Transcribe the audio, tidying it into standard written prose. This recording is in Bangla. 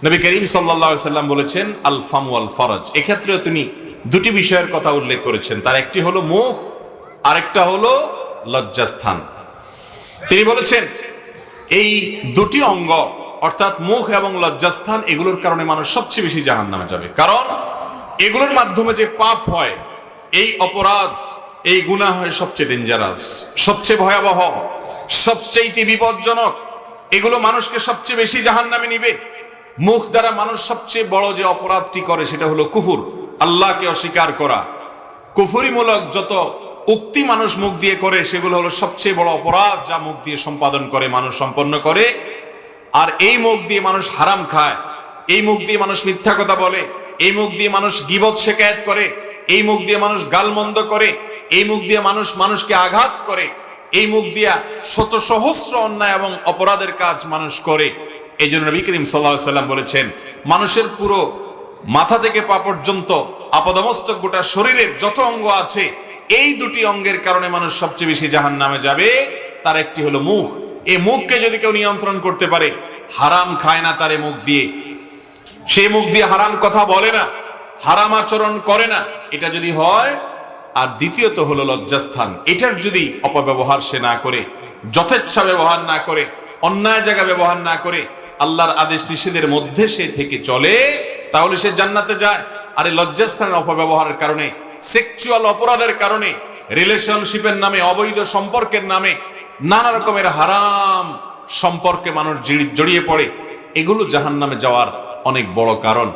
নবী করিম সাল্লাল্লাহু আলাইহি সাল্লাম বলেছেন আল ফাম ওয়াল ফারাজ। এক্ষেত্রেও তিনি দুটি বিষয়ের কথা উল্লেখ করেছেন, তার একটি হলো মুখ, আরেকটা হলো লজ্জাস্থান। তিনি বলেছেন এই দুটি অঙ্গ অর্থাৎ মুখ এবং লজ্জাস্থান, এগুলোর কারণে মানুষ সবচেয়ে বেশি জাহান্নামে যাবে। কারণ এগুলোর মাধ্যমে যে পাপ হয়, এই অপরাধ, এই গুনাহ হয় সবচেয়ে ডেঞ্জারাস, সবচেয়ে ভয়াবহ, সবচেয়ে বিপজ্জনক। এগুলো মানুষকে সবচেয়ে বেশি জাহান্নামে নিবে। মুখ দ্বারা মানুষ সবচেয়ে বড় যে অপরাধটি করে সেটা হলো কুফর, আল্লাহকে অস্বীকার করা। কুফরিমূলক যত উক্তি মানুষ মুখ দিয়ে করে সেগুলো হলো সবচেয়ে বড় অপরাধ যা মুখ দিয়ে সম্পাদন করে, মানুষ সম্পন্ন করে। আর এই মুখ দিয়ে মানুষ হারাম খায়, এই মুখ দিয়ে মানুষ মিথ্যা কথা বলে, এই মুখ দিয়ে মানুষ গীবত শিকায়াত করে, এই মুখ দিয়ে মানুষ গালমন্দ করে, এই মুখ দিয়ে মানুষ মানুষকে আঘাত করে, এই মুখ দিয়া শত সহস্র অন্যায় এবং অপরাধের কাজ মানুষ করে। এই জন্য নবী করিম সাল্লাল্লাহু আলাইহি সাল্লাম বলেছেন মানুষের পুরো মাথা থেকে পা পর্যন্ত আপাদমস্তক গোটা শরীরের যত অঙ্গ আছে, এই দুটি অঙ্গের কারণে মানুষ সবচেয়ে বেশি জাহান্নামে যাবে। তার একটি হলো মুখ। এই মুখকে যদি কেউ নিয়ন্ত্রণ করতে পারে, হারাম খায় না তার মুখ দিয়ে, সে মুখ দিয়ে হারাম কথা বলে না, হারাম আচরণ করে না, এটা যদি হয়। আর দ্বিতীয়ত হলো লজ্জাস্থান। এটার যদি অপব্যবহার সে না করে, যথেচ্ছা ব্যবহার না করে, অন্যায় জায়গা ব্যবহার না করে, আল্লাহর আদেশ নিষেধের মধ্যে সে থেকে চলে, তাহলে সে জান্নাতে যায়। আর এই লজ্জাস্থানের অপব্যবহারের কারণে, সেক্সুয়াল অপরাধের কারণে, রিলেশনশিপের নামে, অবৈধ সম্পর্কের নামে নানা রকমের হারাম সম্পর্কে মানুষ জড়িয়ে পড়ে। এগুলো জাহান্নামে যাওয়ার অনেক বড় কারণ।